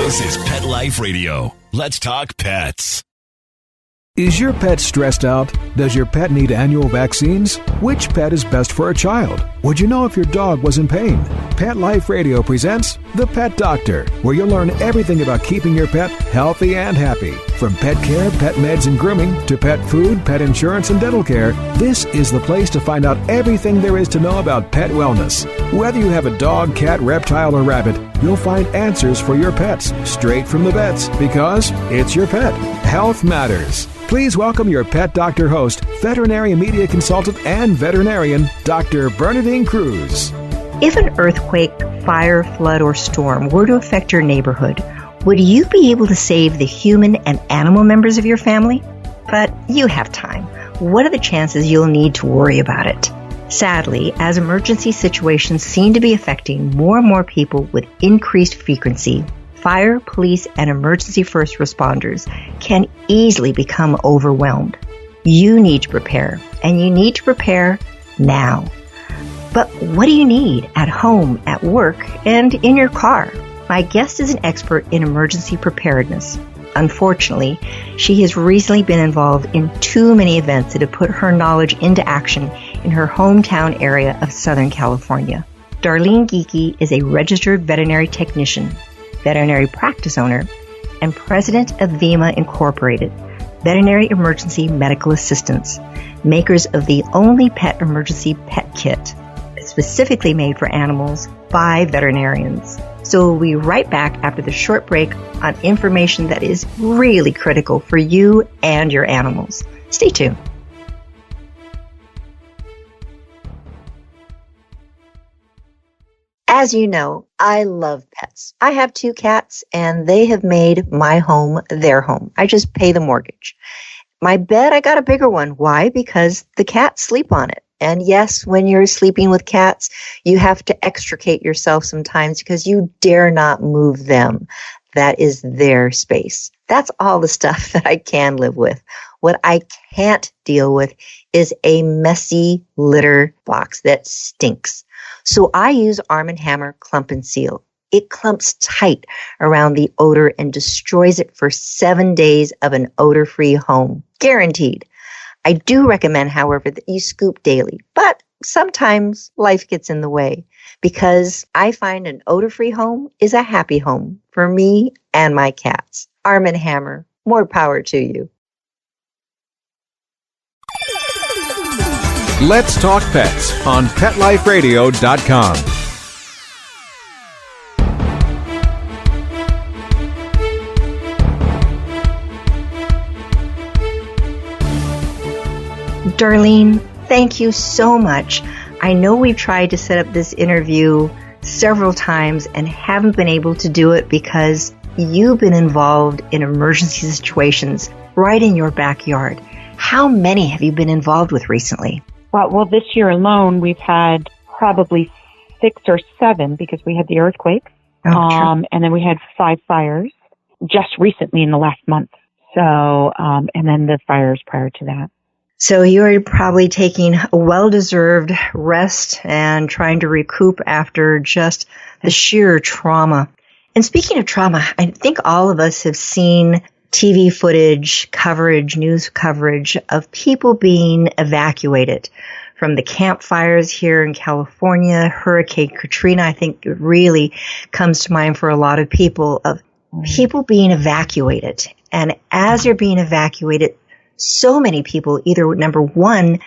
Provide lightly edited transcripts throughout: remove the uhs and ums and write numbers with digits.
This is Pet Life Radio. Let's talk pets. Is your pet stressed out? Does your pet need annual vaccines? Which pet is best for a child? Would you know if your dog was in pain? Pet Life Radio presents The Pet Doctor, where you'll learn everything about keeping your pet healthy and happy. From pet care, pet meds and grooming, to pet food, pet insurance, and dental care, this is the place to find out everything there is to know about pet wellness. Whether you have a dog, cat, reptile, or rabbit, you'll find answers for your pets straight from the vets, because it's your pet. Health matters. Please welcome your Pet Doctor host, veterinary media consultant and veterinarian, Dr. Bernadine Cruz. If an earthquake, fire, flood, or storm were to affect your neighborhood, would you be able to save the human and animal members of your family? But you have time. What are the chances you'll need to worry about it? Sadly, as emergency situations seem to be affecting more and more people with increased frequency, fire, police, and emergency first responders can easily become overwhelmed. You need to prepare, and you need to prepare now. But what do you need at home, at work, and in your car? My guest is an expert in emergency preparedness. Unfortunately, she has recently been involved in too many events that have put her knowledge into action in her hometown area of Southern California. Darleen Geekie is a registered veterinary technician, veterinary practice owner, and president of VEMA Incorporated, Veterinary Emergency Medical Assistance, makers of the only pet emergency pet kit, specifically made for animals by veterinarians. So we'll be right back after the short break on information that is really critical for you and your animals. Stay tuned. As you know, I love pets. I have 2 cats, and they have made my home their home. I just pay the mortgage. My bed, I got a bigger one. Why? Because the cats sleep on it. And yes, when you're sleeping with cats, you have to extricate yourself sometimes because you dare not move them. That is their space. That's all the stuff that I can live with. What I can't deal with is a messy litter box that stinks. So I use Arm & Hammer Clump and Seal. It clumps tight around the odor and destroys it for 7 days of an odor-free home. Guaranteed. I do recommend, however, that you scoop daily, but sometimes life gets in the way because I find an odor-free home is a happy home for me and my cats. Arm & Hammer, more power to you. Let's Talk Pets on PetLifeRadio.com. Darleen, thank you so much. I know we've tried to set up this interview several times and haven't been able to do it because you've been involved in emergency situations right in your backyard. How many have you been involved with recently? Well, this year alone, we've had probably 6 or 7 because we had the earthquake, and then we had 5 fires just recently in the last month. So, and then the fires prior to that. So you're probably taking a well-deserved rest and trying to recoup after just the sheer trauma. And speaking of trauma, I think all of us have seen TV footage, coverage, news coverage of people being evacuated from the campfires here in California. Hurricane Katrina, I think, really comes to mind for a lot of people, of people being evacuated. And as you're being evacuated, so many people either, number one,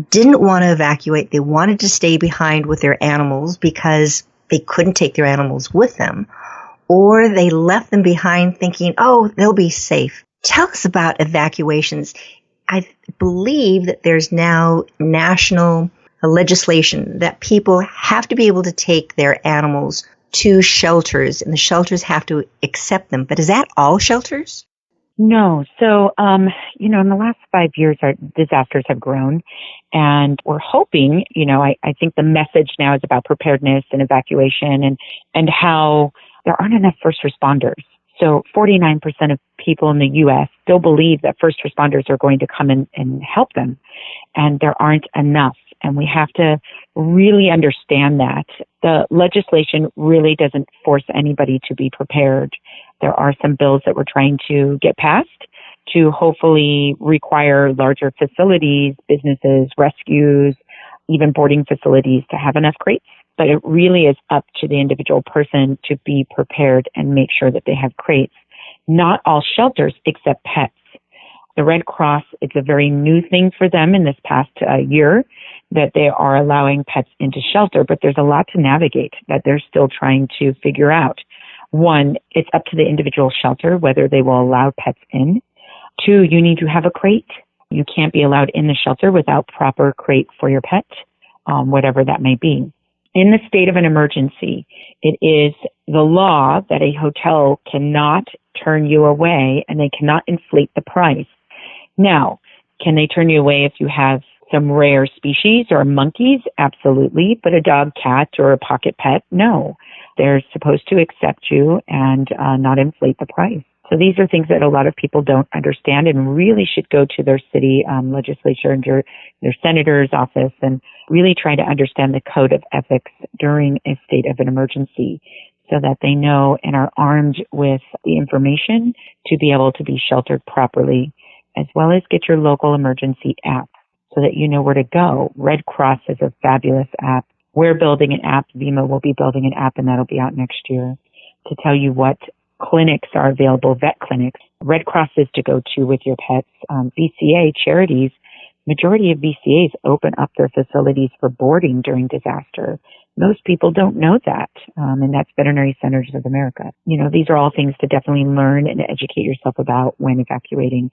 didn't want to evacuate. They wanted to stay behind with their animals because they couldn't take their animals with them. Or they left them behind thinking, oh, they'll be safe. Tell us about evacuations. I believe that there's now national legislation that people have to be able to take their animals to shelters, and the shelters have to accept them. But is that all shelters? No. So, in the last 5 years, our disasters have grown, and we're hoping, I think the message now is about preparedness and evacuation and how there aren't enough first responders. So 49% of people in the U.S. still believe that first responders are going to come in and help them, and there aren't enough. And we have to really understand that The legislation really doesn't force anybody to be prepared. There are some bills that we're trying to get passed to hopefully require larger facilities, businesses, rescues, even boarding facilities to have enough crates. But it really is up to the individual person to be prepared and make sure that they have crates. Not all shelters accept pets. The Red Cross, it's a very new thing for them in this past year that they are allowing pets into shelter, but there's a lot to navigate that they're still trying to figure out. One, it's up to the individual shelter whether they will allow pets in. Two, you need to have a crate. You can't be allowed in the shelter without proper crate for your pet, whatever that may be. In the state of an emergency, it is the law that a hotel cannot turn you away and they cannot inflate the price. Now, can they turn you away if you have some rare species or monkeys? Absolutely. But a dog, cat, or a pocket pet? No. They're supposed to accept you and not inflate the price. So these are things that a lot of people don't understand and really should go to their city legislature and their senator's office and really try to understand the code of ethics during a state of an emergency so that they know and are armed with the information to be able to be sheltered properly, as well as get your local emergency app so that you know where to go. Red Cross is a fabulous app. We're building an app. VEMA will be building an app, and that'll be out next year to tell you what clinics are available, vet clinics. Red Cross is to go to with your pets. VCA charities, majority of VCAs open up their facilities for boarding during disaster. Most people don't know that, and that's Veterinary Centers of America. You know, these are all things to definitely learn and educate yourself about when evacuating.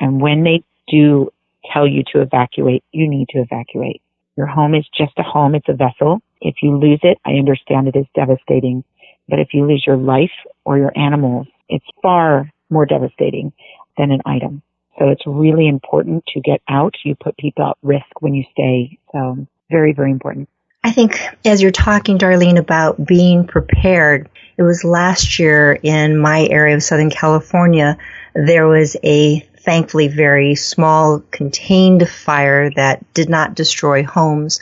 And when they do tell you to evacuate, you need to evacuate. Your home is just a home. It's a vessel. If you lose it, I understand it is devastating. But if you lose your life or your animals, it's far more devastating than an item. So it's really important to get out. You put people at risk when you stay. So very, very important. I think as you're talking, Darleen, about being prepared, it was last year in my area of Southern California, there was a thankfully very small contained fire that did not destroy homes.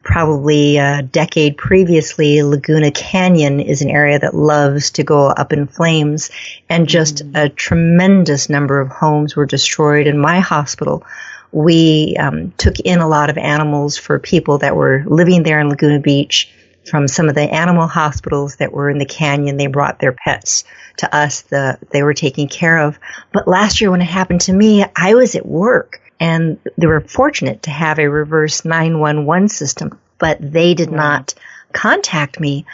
Probably a decade previously, Laguna Canyon is an area that loves to go up in flames, and just a tremendous number of homes were destroyed. In my hospital, we took in a lot of animals for people that were living there in Laguna Beach. From some of the animal hospitals that were in the canyon, they brought their pets to us. They were taken care of. But last year when it happened to me, I was at work. And they were fortunate to have a reverse 911 system, but they did not contact me.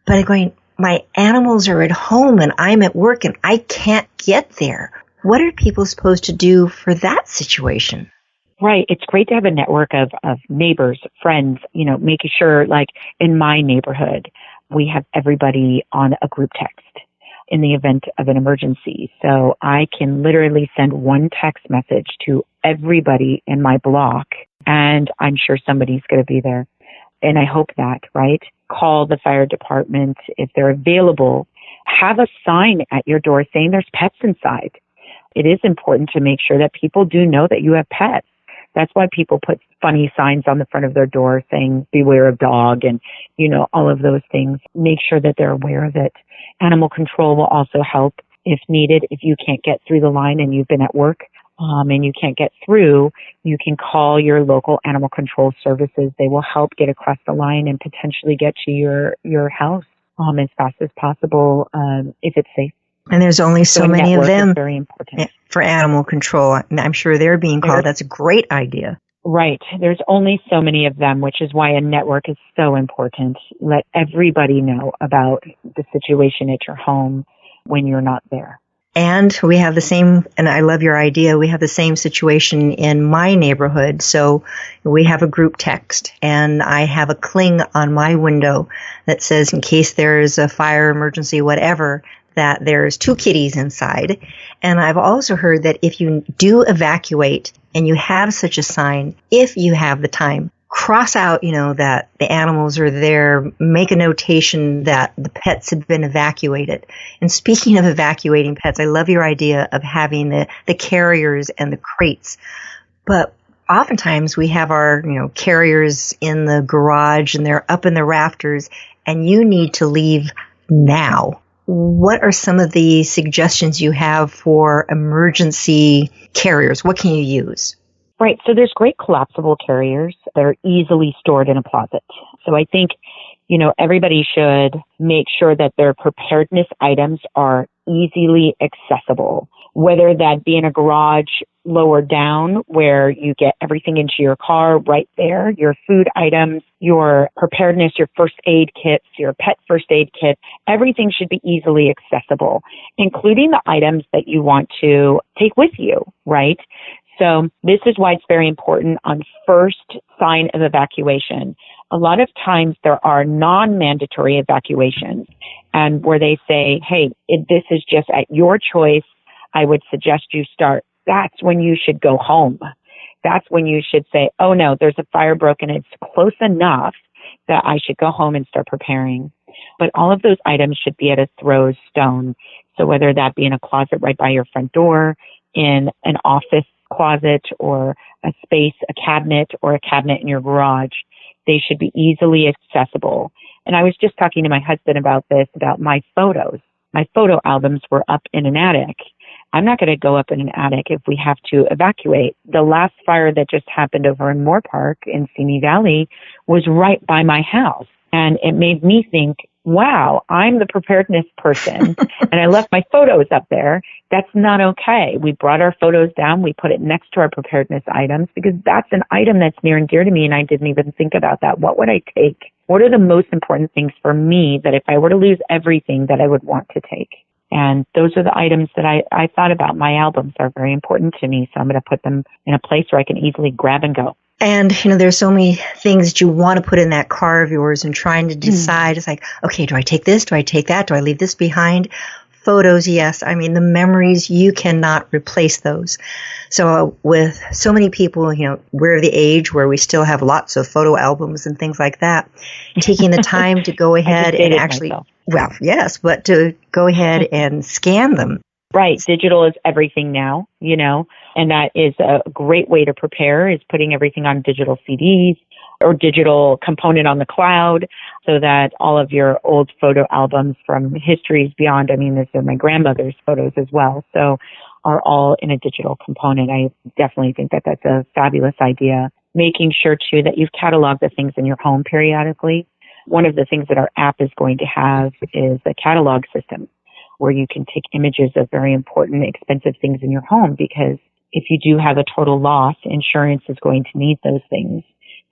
But I'm going, my animals are at home and I'm at work and I can't get there. What are people supposed to do for that situation? Right. It's great to have a network of neighbors, friends, you know, making sure, like in my neighborhood, we have everybody on a group text in the event of an emergency. So I can literally send one text message to everybody in my block, and I'm sure somebody's going to be there. And I hope that, right? Call the fire department if they're available. Have a sign at your door saying there's pets inside. It is important to make sure that people do know that you have pets. That's why people put funny signs on the front of their door saying, beware of dog, and, you know, all of those things. Make sure that they're aware of it. Animal control will also help if needed. If you can't get through the line and you've been at work and you can't get through, you can call your local animal control services. They will help get across the line and potentially get to your house as fast as possible if it's safe. And there's only so many of them very important for animal control. I'm sure they're being called. That's a great idea. Right. There's only so many of them, which is why a network is so important. Let everybody know about the situation at your home when you're not there. And we have the same, and I love your idea, we have the same situation in my neighborhood. So we have a group text, and I have a cling on my window that says, in case there is a fire, emergency, whatever, that there's 2 kitties inside. And I've also heard that if you do evacuate and you have such a sign, if you have the time, cross out, that the animals are there, make a notation that the pets have been evacuated. And speaking of evacuating pets, I love your idea of having the carriers and the crates. But oftentimes we have our, carriers in the garage and they're up in the rafters and you need to leave now. What are some of the suggestions you have for emergency carriers? What can you use? Right. So there's great collapsible carriers that are easily stored in a closet. So I think, everybody should make sure that their preparedness items are easily accessible, whether that be in a garage lower down where you get everything into your car right there, your food items, your preparedness, your first aid kits, your pet first aid kit, everything should be easily accessible, including the items that you want to take with you, right? So this is why it's very important on first sign of evacuation. A lot of times there are non-mandatory evacuations and where they say, hey, this is just at your choice. I would suggest you start. That's when you should go home. That's when you should say, oh no, there's a fire broken. It's close enough that I should go home and start preparing. But all of those items should be at a throw's stone. So whether that be in a closet right by your front door, in an office closet or a space, a cabinet or a cabinet in your garage, they should be easily accessible. And I was just talking to my husband about this, about my photos. My photo albums were up in an attic. I'm not going to go up in an attic if we have to evacuate. The last fire that just happened over in Moore Park in Simi Valley was right by my house. And it made me think, wow, I'm the preparedness person and I left my photos up there. That's not okay. We brought our photos down. We put it next to our preparedness items because that's an item that's near and dear to me and I didn't even think about that. What would I take? What are the most important things for me that if I were to lose everything that I would want to take? And those are the items that I thought about. My albums are very important to me, so I'm going to put them in a place where I can easily grab and go. And, there's so many things that you want to put in that car of yours and trying to decide. It's like, okay, do I take this? Do I take that? Do I leave this behind? Photos, yes. I mean, the memories, you cannot replace those. So with so many people, we're the age where we still have lots of photo albums and things like that. Taking the time to go ahead and actually, myself. Well, yes, but to go ahead and scan them. Right. Digital is everything now, and that is a great way to prepare is putting everything on digital CDs or digital component on the cloud so that all of your old photo albums from histories beyond, these are my grandmother's photos as well, so are all in a digital component. I definitely think that that's a fabulous idea. Making sure, too, that you've cataloged the things in your home periodically. One of the things that our app is going to have is a catalog system where you can take images of very important, expensive things in your home because if you do have a total loss, insurance is going to need those things.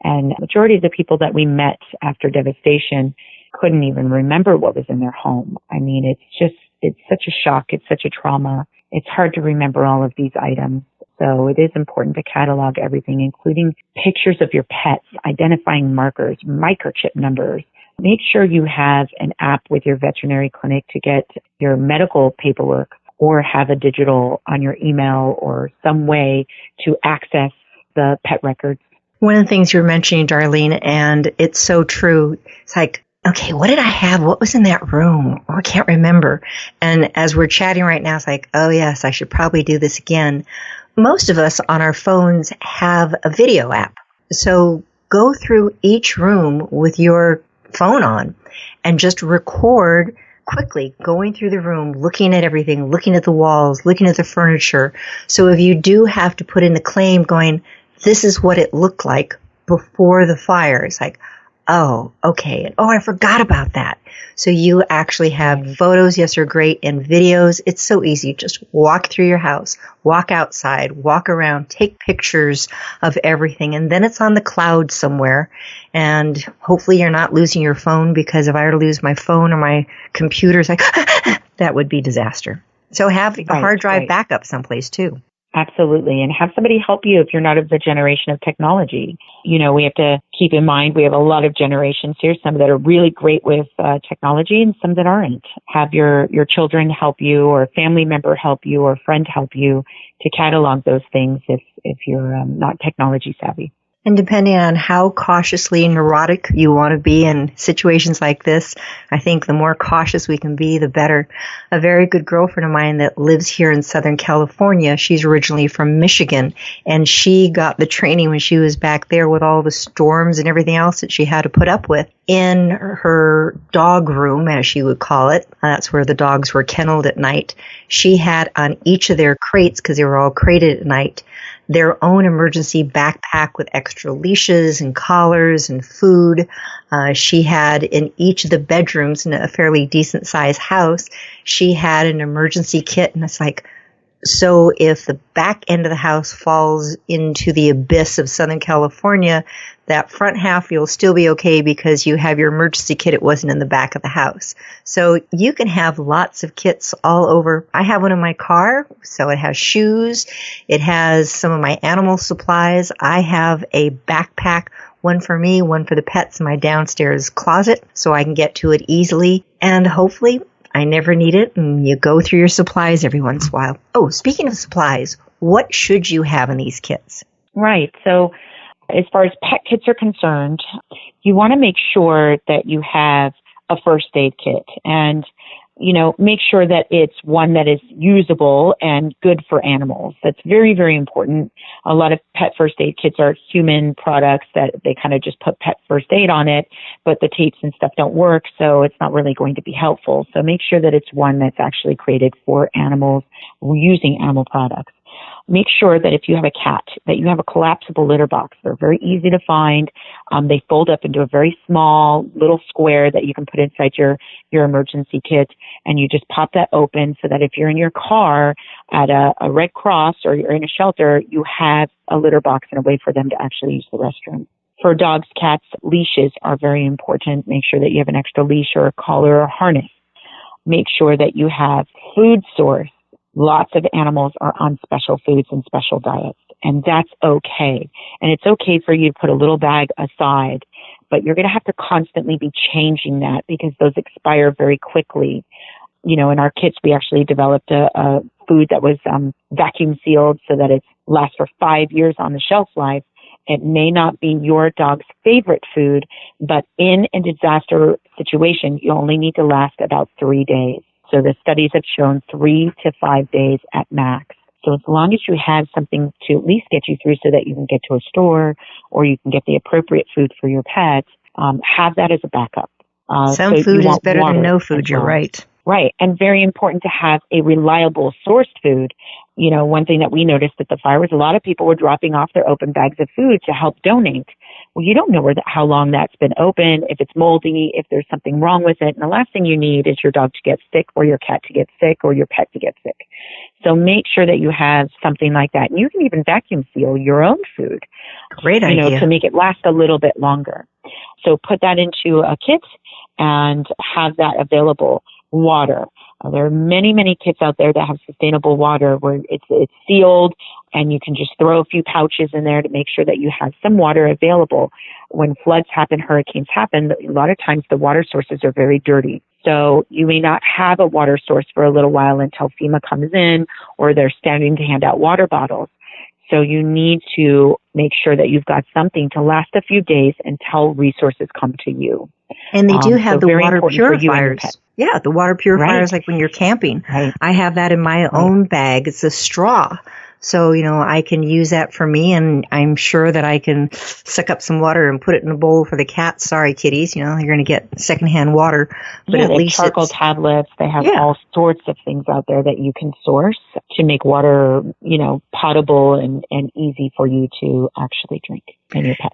And the majority of the people that we met after devastation couldn't even remember what was in their home. It's such a shock. It's such a trauma. It's hard to remember all of these items. So it is important to catalog everything, including pictures of your pets, identifying markers, microchip numbers. Make sure you have an app with your veterinary clinic to get your medical paperwork or have a digital on your email or some way to access the pet records. One of the things you were mentioning, Darlene, and it's so true, it's like, okay, what did I have? What was in that room? Oh, I can't remember. And as we're chatting right now, it's like, oh yes, I should probably do this again. Most of us on our phones have a video app. So go through each room with your phone on and just record quickly going through the room, looking at everything, looking at the walls, looking at the furniture. So if you do have to put in the claim going, this is what it looked like before the fire. It's like, oh, okay. And, oh, I forgot about that. So you actually have photos. Yes, they're great. And videos. It's so easy. Just walk through your house, walk outside, walk around, take pictures of everything. And then it's on the cloud somewhere. And hopefully you're not losing your phone because if I were to lose my phone or my computer, it's like, that would be disaster. So have a hard drive backup someplace too. Absolutely. And have somebody help you if you're not of the generation of technology. We have to keep in mind we have a lot of generations here, some that are really great with technology and some that aren't. Have your children help you or a family member help you or a friend help you to catalog those things if you're not technology savvy. And depending on how cautiously neurotic you want to be in situations like this, I think the more cautious we can be, the better. A very good girlfriend of mine that lives here in Southern California, she's originally from Michigan, and she got the training when she was back there with all the storms and everything else that she had to put up with. In her dog room, as she would call it, that's where the dogs were kenneled at night, she had on each of their crates, because they were all crated at night, their own emergency backpack with extra leashes and collars and food. She had in each of the bedrooms in a fairly decent sized house, she had an emergency kit. And it's like, so if the back end of the house falls into the abyss of Southern California, that front half you'll still be okay because you have your emergency kit. It wasn't in the back of the house. So you can have lots of kits all over. I have one in my car, so it has shoes. It has some of my animal supplies. I have a backpack, one for me, one for the pets in my downstairs closet, so I can get to it easily. And hopefully I never need it, and you go through your supplies every once in a while. Oh, speaking of supplies, what should you have in these kits? Right. So as far as pet kits are concerned, you want to make sure that you have a first aid kit and, make sure that it's one that is usable and good for animals. That's very, very important. A lot of pet first aid kits are human products that they kind of just put pet first aid on it, but the tapes and stuff don't work, so it's not really going to be helpful. So make sure that it's one that's actually created for animals using animal products. Make sure that if you have a cat, that you have a collapsible litter box. They're very easy to find. They fold up into a very small little square that you can put inside your emergency kit, and you just pop that open so that if you're in your car at a Red Cross or you're in a shelter, you have a litter box and a way for them to actually use the restroom. For dogs, cats, leashes are very important. Make sure that you have an extra leash or a collar or harness. Make sure that you have food source. Lots of animals are on special foods and special diets, and that's okay. And it's okay for you to put a little bag aside, but you're going to have to constantly be changing that because those expire very quickly. In our kits, we actually developed a food that was vacuum sealed so that it lasts for 5 years on the shelf life. It may not be your dog's favorite food, but in a disaster situation, you only need to last about 3 days. So the studies have shown 3 to 5 days at max. So as long as you have something to at least get you through so that you can get to a store or you can get the appropriate food for your pet, have that as a backup. Some food is better than no food, you're right. Right. And very important to have a reliable sourced food. One thing that we noticed at the fire was a lot of people were dropping off their open bags of food to help donate. Well, you don't know how long that's been open, if it's moldy, if there's something wrong with it. And the last thing you need is your dog to get sick or your cat to get sick or your pet to get sick. So make sure that you have something like that. And you can even vacuum seal your own food. Great idea. To make it last a little bit longer. So put that into a kit and have that available. Water. There are many, many kits out there that have sustainable water where it's sealed and you can just throw a few pouches in there to make sure that you have some water available. When floods happen, hurricanes happen, a lot of times the water sources are very dirty. So you may not have a water source for a little while until FEMA comes in or they're standing to hand out water bottles. So you need to make sure that you've got something to last a few days until resources come to you. And they do have the water purifiers. Yeah, the water purifiers, like when you're camping. Right. I have that in my own bag. It's a straw. So, I can use that for me, and I'm sure that I can suck up some water and put it in a bowl for the cats. Sorry, kitties, you're going to get secondhand water. But at least charcoal tablets. They have all sorts of things out there that you can source to make water, potable and easy for you to actually drink and your pet.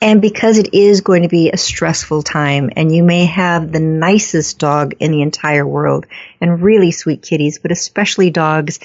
And because it is going to be a stressful time, and you may have the nicest dog in the entire world and really sweet kitties, but especially dogs,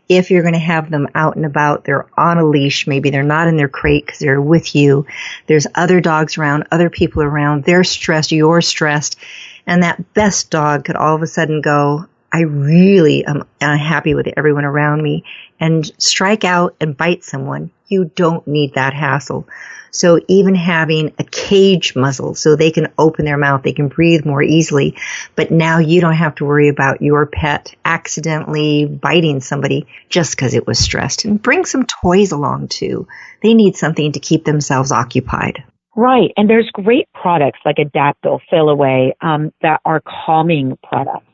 if you're going to have them out and about, they're on a leash, maybe they're not in their crate because they're with you. There's other dogs around, other people around, they're stressed, you're stressed, and that best dog could all of a sudden go, I really am unhappy with everyone around me, and strike out and bite someone, you don't need that hassle. So even having a cage muzzle so they can open their mouth, they can breathe more easily, but now you don't have to worry about your pet accidentally biting somebody just because it was stressed. And bring some toys along too. They need something to keep themselves occupied. Right. And there's great products like Adaptil, Fill Away, that are calming products.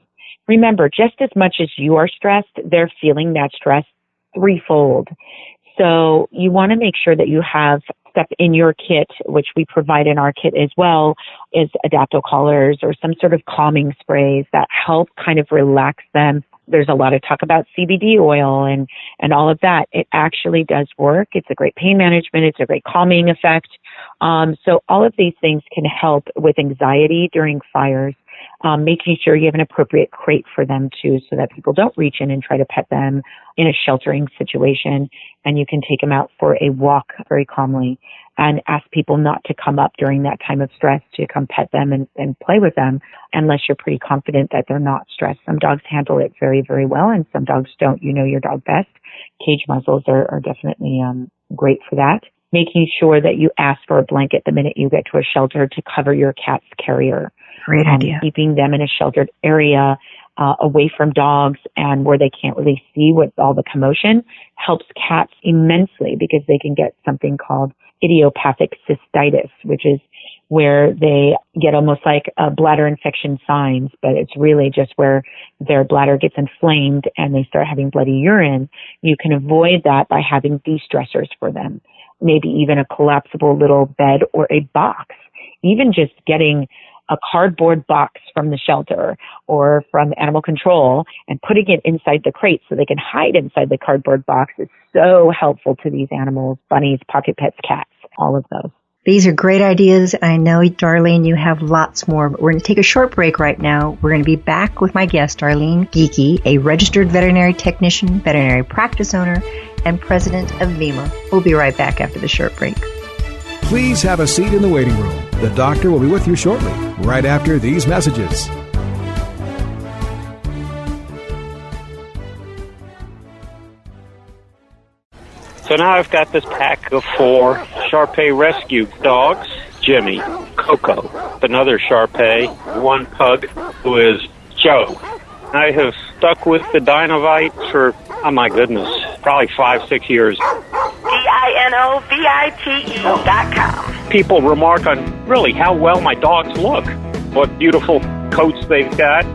Remember, just as much as you are stressed, they're feeling that stress threefold. So you want to make sure that you have stuff in your kit, which we provide in our kit as well, is Adaptil collars or some sort of calming sprays that help kind of relax them. There's a lot of talk about CBD oil and all of that. It actually does work. It's a great pain management. It's a great calming effect. So all of these things can help with anxiety during fires. Making sure you have an appropriate crate for them too, so that people don't reach in and try to pet them in a sheltering situation, and you can take them out for a walk very calmly and ask people not to come up during that time of stress to come pet them and play with them unless you're pretty confident that they're not stressed. Some dogs handle it very, very well, and some dogs don't. You know your dog best. Cage muzzles are definitely great for that. Making sure that you ask for a blanket the minute you get to a shelter to cover your cat's carrier. Great idea. Keeping them in a sheltered area away from dogs and where they can't really see what all the commotion helps cats immensely, because they can get something called idiopathic cystitis, which is where they get almost like a bladder infection signs, but it's really just where their bladder gets inflamed and they start having bloody urine. You can avoid that by having de-stressors for them, maybe even a collapsible little bed or a box, even just getting a cardboard box from the shelter or from animal control and putting it inside the crate so they can hide inside the cardboard box is so helpful to these animals, bunnies, pocket pets, cats, all of those. These are great ideas. I know, Darleen, you have lots more, but we're going to take a short break right now. We're going to be back with my guest, Darleen Geekie, a registered veterinary technician, veterinary practice owner, and president of VEMA. We'll be right back after the short break. Please have a seat in the waiting room. The doctor will be with you shortly, right after these messages. So now I've got this pack of 4 Shar-Pei rescue dogs. Jimmy, Coco, another Shar-Pei, 1 pug who is Joe. I have stuck with the Dinovite for, oh my goodness, probably 5-6 years. DINOVITE.com. People remark on really how well my dogs look, what beautiful coats they've got.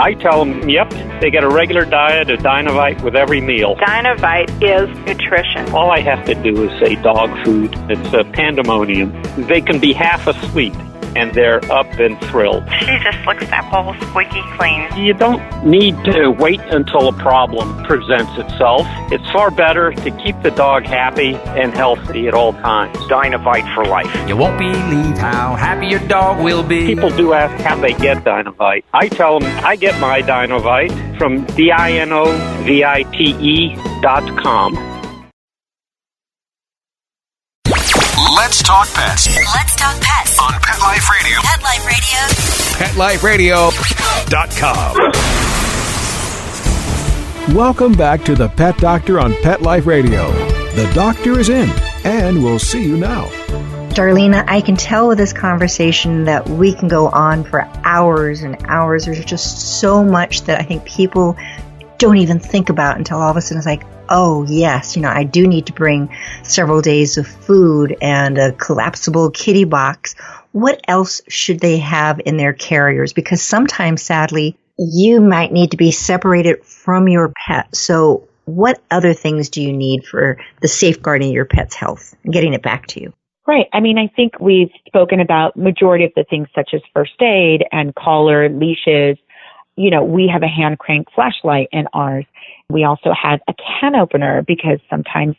I tell them, yep, they get a regular diet of Dinovite with every meal. Dinovite is nutrition. All I have to do is say dog food. It's a pandemonium. They can be half asleep, and they're up and thrilled. She just looks that bowl squeaky clean. You don't need to wait until a problem presents itself. It's far better to keep the dog happy and healthy at all times. Dinovite for life. You won't believe how happy your dog will be. People do ask how they get Dinovite. I tell them I get my Dinovite from DINOVITE.com. Let's talk pets. Let's talk pets On Pet Life Radio. Pet Life Radio. PetLifeRadio.com. Welcome back to the Pet Doctor on Pet Life Radio. The doctor is in, and we'll see you now. Darlene, I can tell with this conversation that we can go on for hours and hours. There's just so much that I think people don't even think about until all of a sudden it's like, oh, yes, I do need to bring several days of food and a collapsible kitty box. What else should they have in their carriers? Because sometimes, sadly, you might need to be separated from your pet. So what other things do you need for the safeguarding your pet's health and getting it back to you? Right. I mean, I think we've spoken about majority of the things such as first aid and collar, leashes. We have a hand crank flashlight in ours. We also have a can opener because sometimes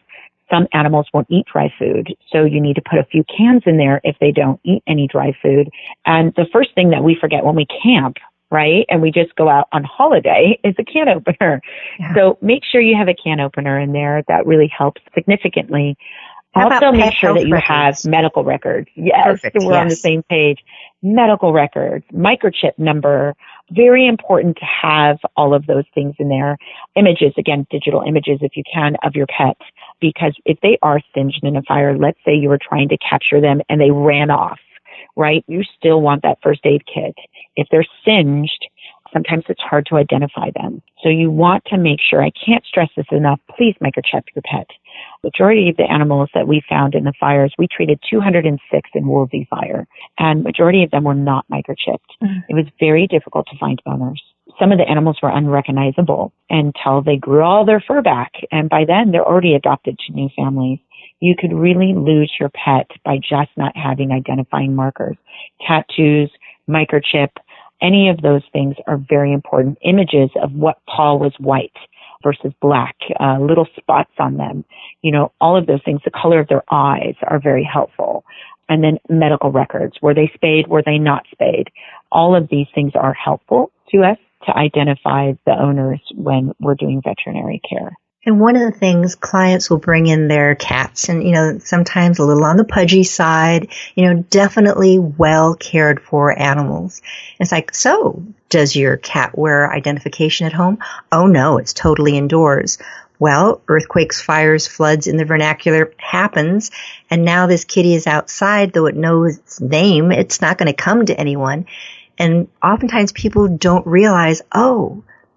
some animals won't eat dry food. So you need to put a few cans in there if they don't eat any dry food. And the first thing that we forget when we camp, right, and we just go out on holiday is a can opener. Yeah. So make sure you have a can opener in there. That really helps significantly. Also, make sure that you have medical records. Yes, Perfect. We're on the same page. Medical records, microchip number, very important to have all of those things in there. Images, again, digital images if you can, of your pet. Because if they are singed in a fire, let's say you were trying to capture them and they ran off, right? You still want that first aid kit. If they're singed, sometimes it's hard to identify them. So you want to make sure, I can't stress this enough, please microchip your pet. Majority of the animals that we found in the fires, we treated 206 in Woolsey fire, and majority of them were not microchipped. It was very difficult to find owners. Some of the animals were unrecognizable until they grew all their fur back, and by then they're already adopted to new families. You could really lose your pet by just not having identifying markers. Tattoos, microchip, any of those things are very important. Images of what paw was white versus black, little spots on them, all of those things. The color of their eyes are very helpful. And then medical records. Were they spayed? Were they not spayed? All of these things are helpful to us to identify the owners when we're doing veterinary care. And one of the things, clients will bring in their cats and, sometimes a little on the pudgy side, definitely well cared for animals. It's like, so does your cat wear identification at home? Oh no, it's totally indoors. Well, earthquakes, fires, floods in the vernacular happens. And now this kitty is outside, though it knows its name, it's not going to come to anyone. And oftentimes people don't realize,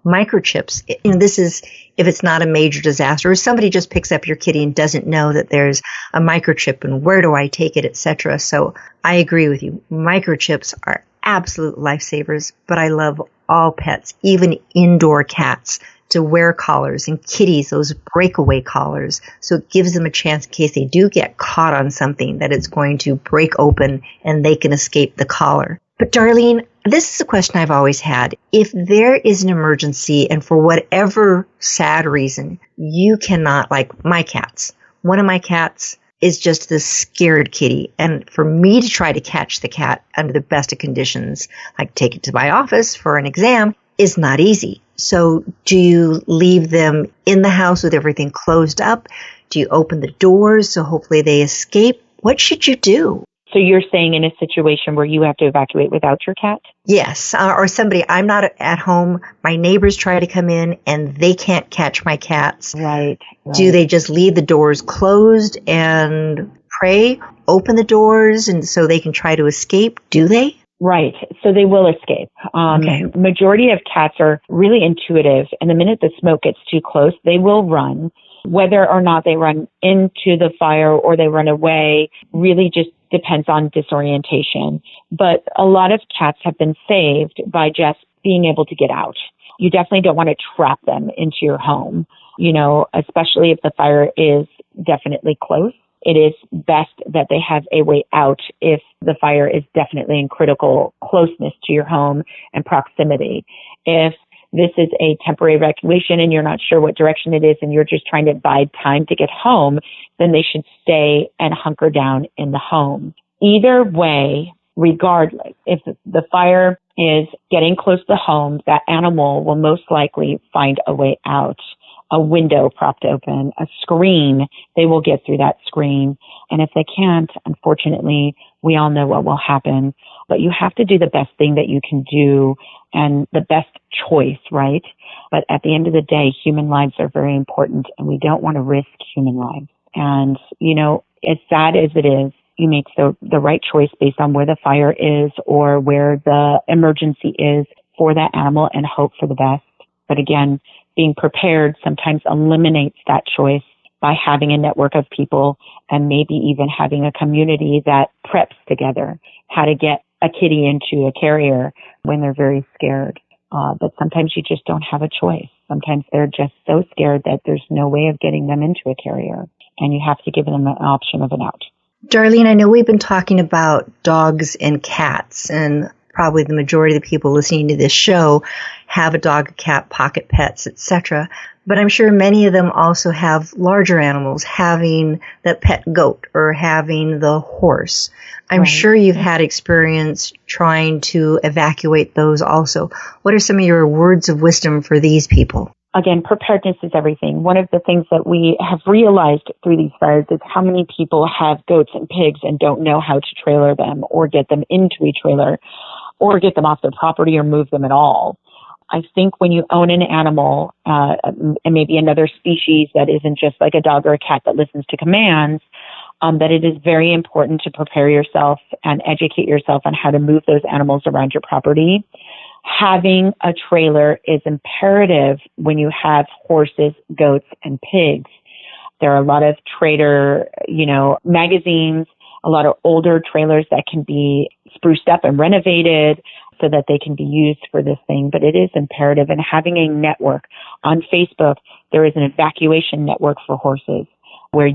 microchips. This is if it's not a major disaster, or somebody just picks up your kitty and doesn't know that there's a microchip and where do I take it, etc. So I agree with you. Microchips are absolute lifesavers, but I love all pets, even indoor cats, to wear collars, and kitties, those breakaway collars. So it gives them a chance in case they do get caught on something that it's going to break open and they can escape the collar. But Darleen, this is a question I've always had. If there is an emergency and for whatever sad reason, you cannot, like my cats, one of my cats is just this scared kitty. And for me to try to catch the cat under the best of conditions, like take it to my office for an exam, is not easy. So do you leave them in the house with everything closed up? Do you open the doors so hopefully they escape? What should you do? So you're saying in a situation where you have to evacuate without your cat? Yes, or somebody, I'm not at home, my neighbors try to come in and they can't catch my cats. Right. Do they just leave the doors closed and pray, open the doors and so they can try to escape? Do they? Right. So they will escape. Okay. Majority of cats are really intuitive, and the minute the smoke gets too close, they will run. Whether or not they run into the fire or they run away really just depends on disorientation. But a lot of cats have been saved by just being able to get out. You definitely don't want to trap them into your home, especially if the fire is definitely close. It is best that they have a way out if the fire is definitely in critical closeness to your home and proximity. If this is a temporary evacuation and you're not sure what direction it is and you're just trying to bide time to get home, then they should stay and hunker down in the home. Either way, regardless, if the fire is getting close to the home, that animal will most likely find a way out. A window propped open, a screen, they will get through that screen. And if they can't, unfortunately, we all know what will happen. But you have to do the best thing that you can do and the best choice, right? But at the end of the day, human lives are very important and we don't want to risk human lives. And, as sad as it is, you make the right choice based on where the fire is or where the emergency is for that animal and hope for the best. But again, being prepared sometimes eliminates that choice by having a network of people and maybe even having a community that preps together how to get a kitty into a carrier when they're very scared. But sometimes you just don't have a choice. Sometimes they're just so scared that there's no way of getting them into a carrier, and you have to give them an option of an out. Darleen, I know we've been talking about dogs and cats, and probably the majority of the people listening to this show have a dog, a cat, pocket pets, etc. But I'm sure many of them also have larger animals, having the pet goat or having the horse. I'm sure you've had experience trying to evacuate those also. What are some of your words of wisdom for these people? Again, preparedness is everything. One of the things that we have realized through these fires is how many people have goats and pigs and don't know how to trailer them or get them into a trailer. or get them off their property or move them at all. I think when you own an animal, and maybe another species that isn't just like a dog or a cat that listens to commands, that it is very important to prepare yourself and educate yourself on how to move those animals around your property. Having a trailer is imperative when you have horses, goats, and pigs. There are a lot of trader, magazines, a lot of older trailers that can be spruced up and renovated so that they can be used for this thing. But it is imperative. And having a network on Facebook, there is an evacuation network for horses where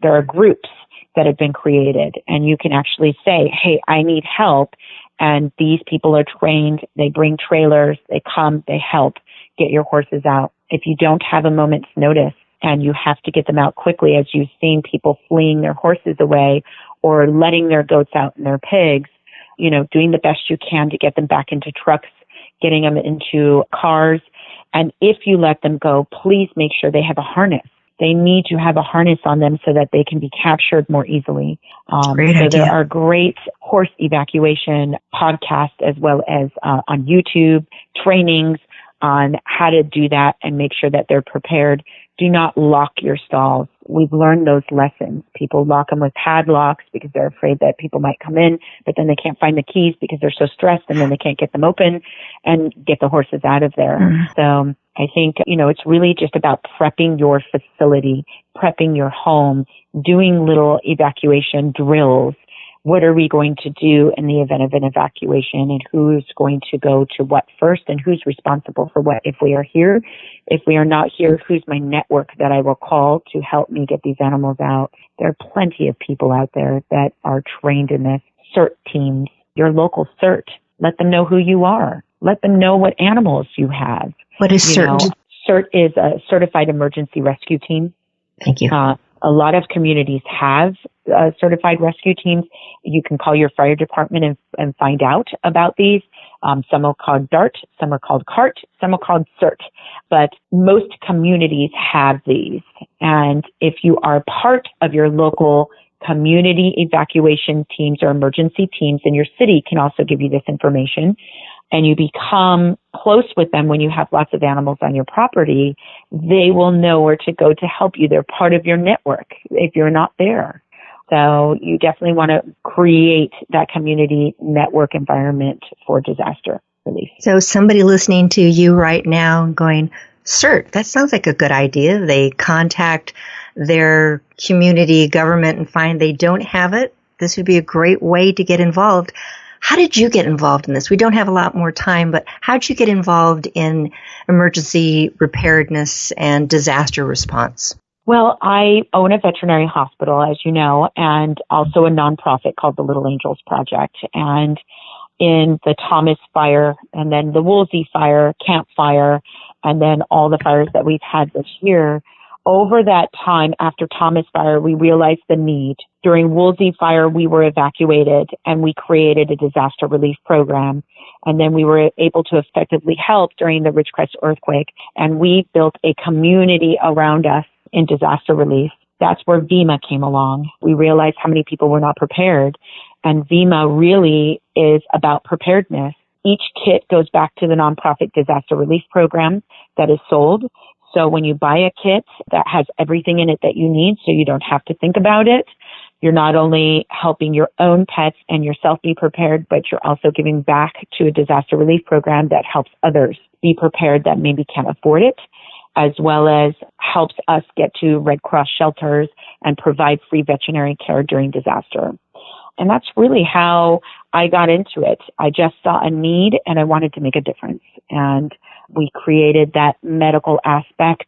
there are groups that have been created and you can actually say, hey, I need help. And these people are trained. They bring trailers. They come. They help get your horses out. If you don't have a moment's notice and you have to get them out quickly, as you've seen people fleeing their horses away or letting their goats out and their pigs, doing the best you can to get them back into trucks, getting them into cars. And if you let them go, please make sure they have a harness. They need to have a harness on them so that they can be captured more easily. There are great horse evacuation podcasts as well as on YouTube, trainings on how to do that and make sure that they're prepared. Do not lock your stalls. We've learned those lessons. People lock them with padlocks because they're afraid that people might come in, but then they can't find the keys because they're so stressed and then they can't get them open and get the horses out of there. So I think, it's really just about prepping your facility, prepping your home, doing little evacuation drills. What are we going to do in the event of an evacuation and who's going to go to what first and who's responsible for what if we are here? If we are not here, who's my network that I will call to help me get these animals out? There are plenty of people out there that are trained in this. CERT teams, your local CERT, let them know who you are. Let them know what animals you have. What is CERT? CERT is a Certified Emergency Rescue Team. Thank you. A lot of communities have certified rescue teams. You can call your fire department and find out about these. Some are called DART, some are called CART, some are called CERT. But most communities have these. And if you are part of your local community evacuation teams or emergency teams, and your city can also give you this information, and you become close with them when you have lots of animals on your property, they will know where to go to help you. They're part of your network if you're not there. So you definitely want to create that community network environment for disaster relief. So somebody listening to you right now going, CERT, that sounds like a good idea. They contact their community government and find they don't have it. This would be a great way to get involved. How did you get involved in this? We don't have a lot more time, but how did you get involved in emergency preparedness and disaster response? Well, I own a veterinary hospital, as you know, and also a nonprofit called the Little Angels Project. And in the Thomas fire and then the Woolsey fire, Camp Fire, and then all the fires that we've had this year, over that time after Thomas fire, we realized the need. During Woolsey fire, we were evacuated and we created a disaster relief program. And then we were able to effectively help during the Ridgecrest earthquake. And we built a community around us in disaster relief. That's where VEMA came along. We realized how many people were not prepared. And VEMA really is about preparedness. Each kit goes back to the nonprofit disaster relief program that is sold. So when you buy a kit that has everything in it that you need, so you don't have to think about it, you're not only helping your own pets and yourself be prepared, but you're also giving back to a disaster relief program that helps others be prepared that maybe can't afford it, as well as helps us get to Red Cross shelters and provide free veterinary care during disaster. And that's really how I got into it. I just saw a need and I wanted to make a difference. And we created that medical aspect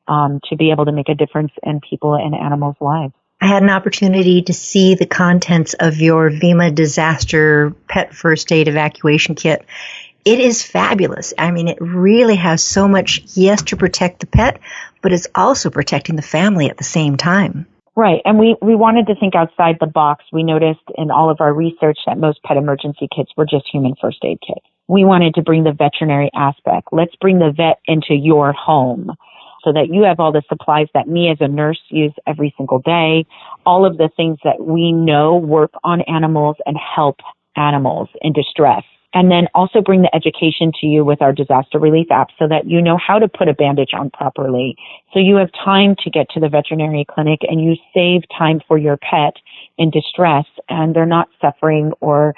to be able to make a difference in people and animals' lives. I had an opportunity to see the contents of your VEMA disaster pet first aid evacuation kit. It is fabulous. I mean, it really has so much, yes, to protect the pet, but it's also protecting the family at the same time. Right. And we wanted to think outside the box. We noticed in all of our research that most pet emergency kits were just human first aid kits. We wanted to bring the veterinary aspect. Let's bring the vet into your home so that you have all the supplies that me as a nurse use every single day, all of the things that we know work on animals and help animals in distress. and then also bring the education to you with our disaster relief app so that you know how to put a bandage on properly. So you have time to get to the veterinary clinic and you save time for your pet in distress, and they're not suffering or,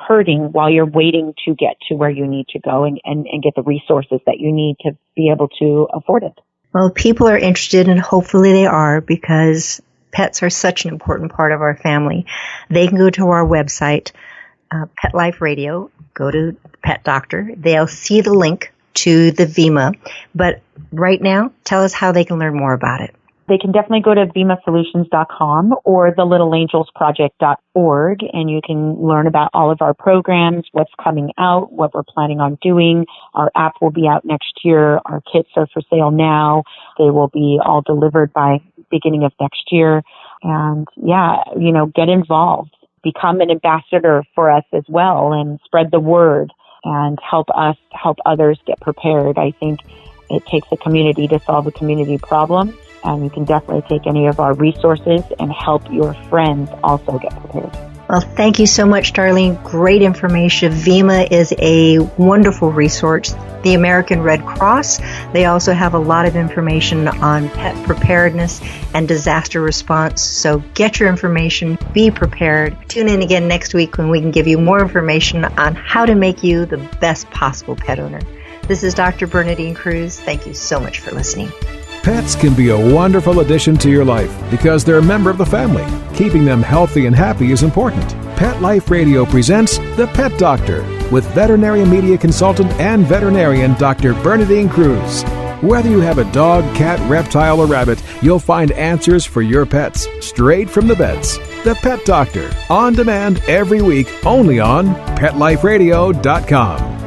hurting while you're waiting to get to where you need to go and get the resources that you need to be able to afford it. Well, people are interested, and hopefully they are, because pets are such an important part of our family. They can go to our website, Pet Life Radio, go to Pet Doctor. They'll see the link to the VEMA. But right now, tell us how they can learn more about it. They can definitely go to vemasolutions.com or thelittleangelsproject.org, and you can learn about all of our programs, what's coming out, what we're planning on doing. Our app will be out next year. Our kits are for sale now. They will be all delivered by beginning of next year. And get involved. Become an ambassador for us as well and spread the word and help us help others get prepared. I think it takes a community to solve a community problem. And you can definitely take any of our resources and help your friends also get prepared. Well, thank you so much, Darleen. Great information. VEMA is a wonderful resource. The American Red Cross, they also have a lot of information on pet preparedness and disaster response. So get your information, be prepared. Tune in again next week when we can give you more information on how to make you the best possible pet owner. This is Dr. Bernadine Cruz. Thank you so much for listening. Pets can be a wonderful addition to your life because they're a member of the family. Keeping them healthy and happy is important. Pet Life Radio presents The Pet Doctor with veterinary media consultant and veterinarian Dr. Bernadine Cruz. Whether you have a dog, cat, reptile, or rabbit, you'll find answers for your pets straight from the vets. The Pet Doctor, on demand every week, only on PetLifeRadio.com.